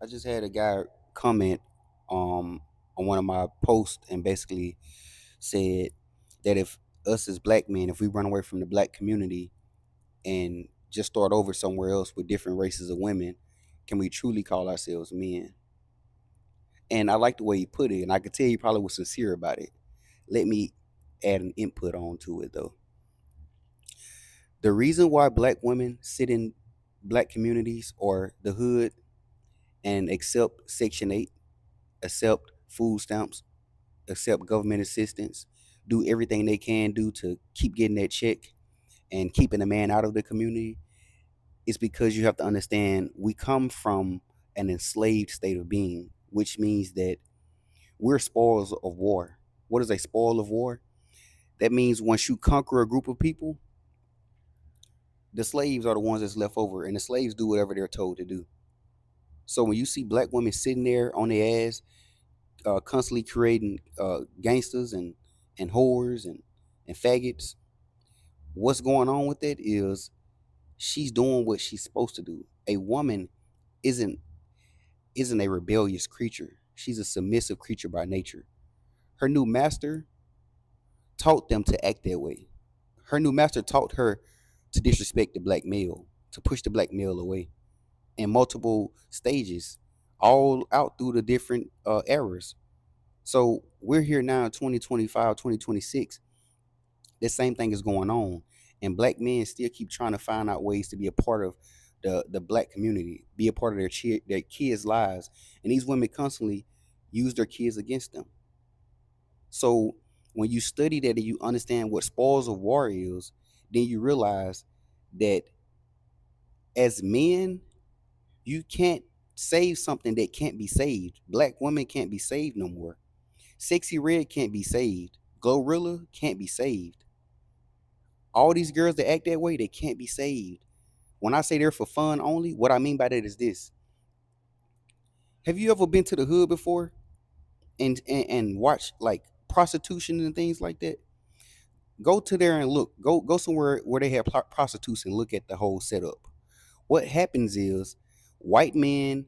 I just had a guy comment on one of my posts and basically said that if us as black men, if we run away from the black community and just start over somewhere else with different races of women, can we truly call ourselves men? And I like the way he put it, and I could tell he probably was sincere about it. Let me add an input onto it though. The reason why black women sit in black communities or the hood and accept Section 8, accept food stamps, accept government assistance, do everything they can do to keep getting that check and keeping the man out of the community, is because you have to understand we come from an enslaved state of being, which means that we're spoils of war. What is a spoil of war? That means once you conquer a group of people, the slaves are the ones that's left over, and the slaves do whatever they're told to do. So when you see black women sitting there on their ass, constantly creating gangsters and whores and faggots, what's going on with it is she's doing what she's supposed to do. A woman isn't isn't a rebellious creature. She's a submissive creature by nature. Her new master taught them to act that way. Her new master taught her to disrespect the black male, to push the black male away in multiple stages, all out through the different eras. So we're here now in 2025, 2026. The same thing is going on. And black men still keep trying to find out ways to be a part of the black community, be a part of their kids' lives. And these women constantly use their kids against them. So when you study that and you understand what spoils of war is, then you realize that as men, you can't save something that can't be saved. Black women can't be saved no more. Sexy Red can't be saved. Glorilla can't be saved. All these girls that act that way, they can't be saved. When I say they're for fun only, what I mean by that is this. Have you ever been to the hood before and watched like prostitution and things like that? Go to there and look. Go somewhere where they have prostitutes and look at the whole setup. What happens is white men,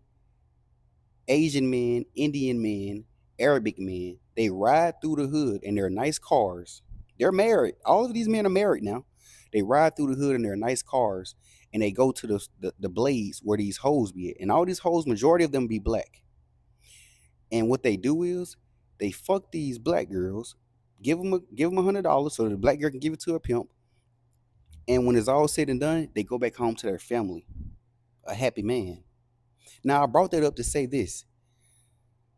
Asian men, Indian men, Arabic men, they ride through the hood in their nice cars. They're married. All of these men are married now. They ride through the hood in their nice cars and they go to the blades where these hoes be at. And all these hoes, majority of them be black. And what they do is they fuck these black girls, give them $100 so the black girl can give it to a pimp. And when it's all said and done, they go back home to their family, a happy man. Now I brought that up to say this: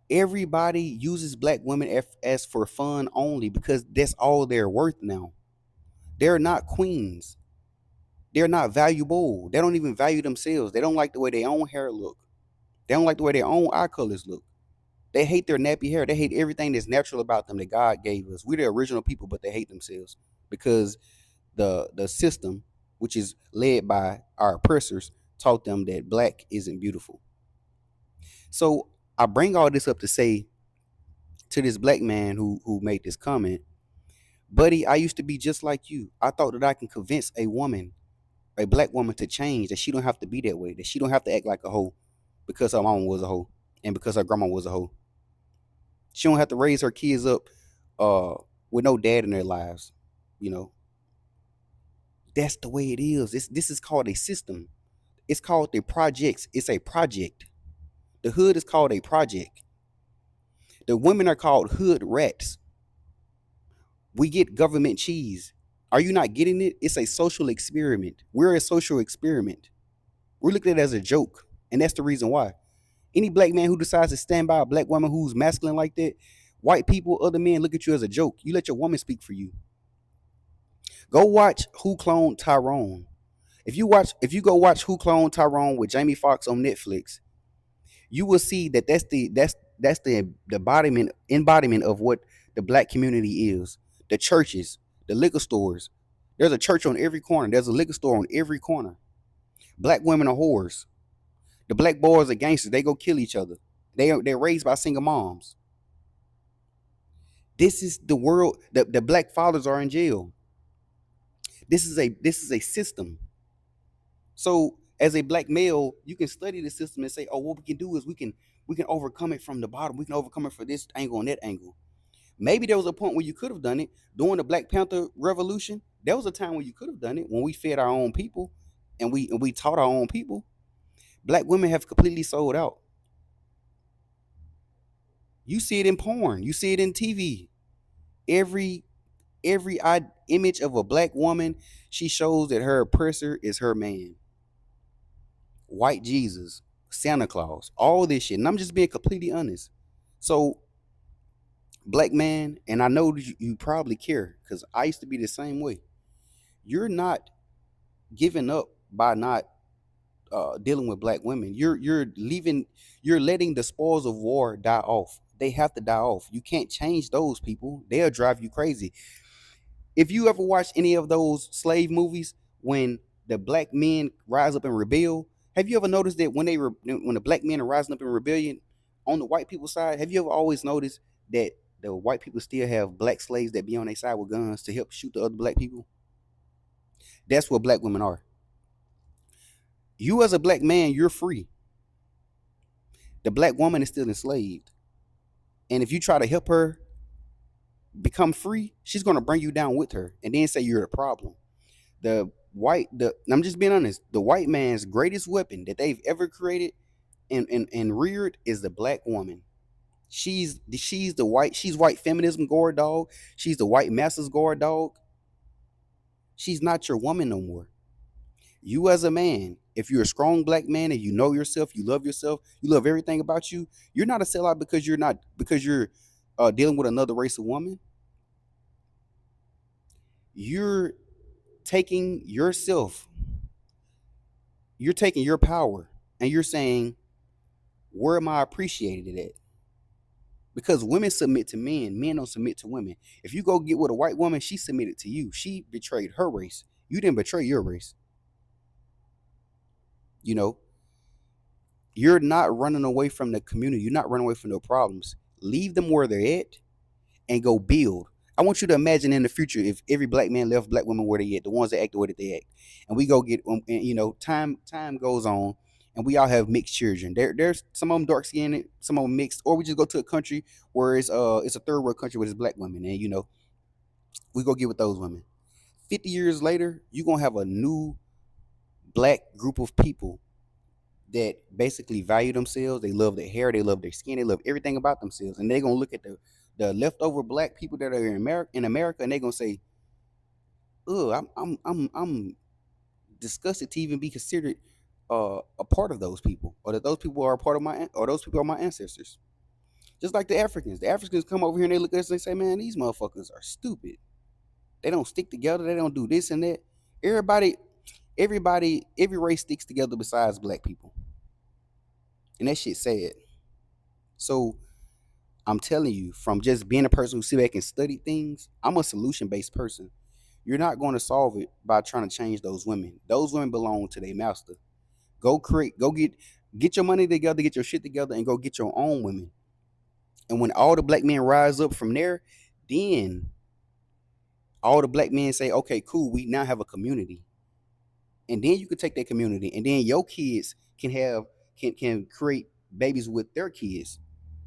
everybody uses black women as for fun only because that's all they're worth now. They're not queens. They're not valuable. They don't even value themselves. They don't like the way their own hair look. They don't like the way their own eye colors look. They hate their nappy hair. They hate everything that's natural about them that God gave us. We're the original people, but they hate themselves because the system, which is led by our oppressors, taught them that black isn't beautiful. So I bring all this up to say to this black man who made this comment, buddy, I used to be just like you. I thought that I can convince a woman, a black woman, to change, that she don't have to be that way, that she don't have to act like a hoe because her mama was a hoe and because her grandma was a hoe. She don't have to raise her kids up uh with no dad in their lives. You know, that's the way it is. This is called a system. It's called the projects. It's a project. The hood is called a project. The women are called hood rats. We get government cheese. Are you not getting it? It's a social experiment. We're a social experiment. We're looking at it as a joke. And that's the reason why. Any black man who decides to stand by a black woman who's masculine like that, white people, other men look at you as a joke. You let your woman speak for you. Go watch Who Cloned Tyrone. If you go watch Who Cloned Tyrone with Jamie Foxx on Netflix, you will see that that's the embodiment of what the black community is. The churches, the liquor stores. There's a church on every corner. There's a liquor store on every corner. Black women are whores. The black boys are gangsters. They go kill each other. They're raised by single moms. This is the world. The black fathers are in jail. This is a system. So As a black male, you can study the system and say, oh, what we can do is we can overcome it from the bottom. We can overcome it from this angle and that angle. Maybe there was a point where you could have done it during the Black Panther Revolution. There was a time when you could have done it when we fed our own people and we taught our own people. Black women have completely sold out. You see it in porn. You see it in TV. Every image of a black woman, she shows that her oppressor is her man. White Jesus, Santa Claus, all this shit. And I'm just being completely honest. So, black man, and I know you probably care because I used to be the same way. You're not giving up by not dealing with black women. You're letting the spoils of war die off. They have to die off. You can't change those people. They'll drive you crazy. If you ever watch any of those slave movies, when the black men rise up and rebel, have you ever noticed that when the black men are rising up in rebellion on the white people's side, have you ever always noticed that the white people still have black slaves that be on their side with guns to help shoot the other black people? That's what black women are. You as a black man, you're free. The black woman is still enslaved. And if you try to help her become free, she's gonna bring you down with her and then say you're the problem. I'm just being honest, the white man's greatest weapon that they've ever created and reared is the black woman. She's white feminism guard dog. She's the white masses guard dog. She's not your woman no more. You as a man, if you're a strong black man and you know yourself, you love everything about you, you're not a sellout because you're dealing with another race of woman. You're taking yourself, you're taking your power, and you're saying, where am I appreciated at? Because women submit to men don't submit to women. If you go get with a white woman, she submitted to you. She betrayed her race. You didn't betray your race. You know, you're not running away from the community. You're not running away from the problems. Leave them where they're at and go build. I want you to imagine in the future if every black man left black women where they at, the ones that act the way that they act, and we go get, and time goes on, and we all have mixed children. There's some of them dark skinned, some of them mixed, or we just go to a country where it's a third world country with its black women, and we go get with those women. 50 years later, you're gonna have a new black group of people that basically value themselves. They love their hair, they love their skin, they love everything about themselves, and they're gonna look at the leftover black people that are in America, and they're gonna say, "Ugh, I'm disgusted to even be considered a part of those people, or that those people are a part of or those people are my ancestors." Just like the Africans. The Africans come over here and they look at us and they say, "Man, these motherfuckers are stupid. They don't stick together. They don't do this and that." Everybody, every race sticks together besides black people, and that shit sad. So I'm telling you, from just being a person who sit back and study things, I'm a solution based person. You're not going to solve it by trying to change those women. Those women belong to their master. Go get your money together, get your shit together, and go get your own women. And when all the black men rise up from there, then all the black men say, "Okay, cool, we now have a community." And then you can take that community, and then your kids can create babies with their kids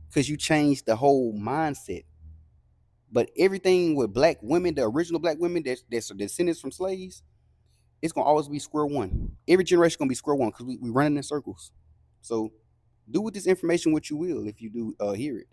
because you changed the whole mindset. But everything with black women, the original black women that's descendants from slaves, it's gonna always be square one. Every generation gonna be square one because we running in circles. So do with this information what you will if you do hear it.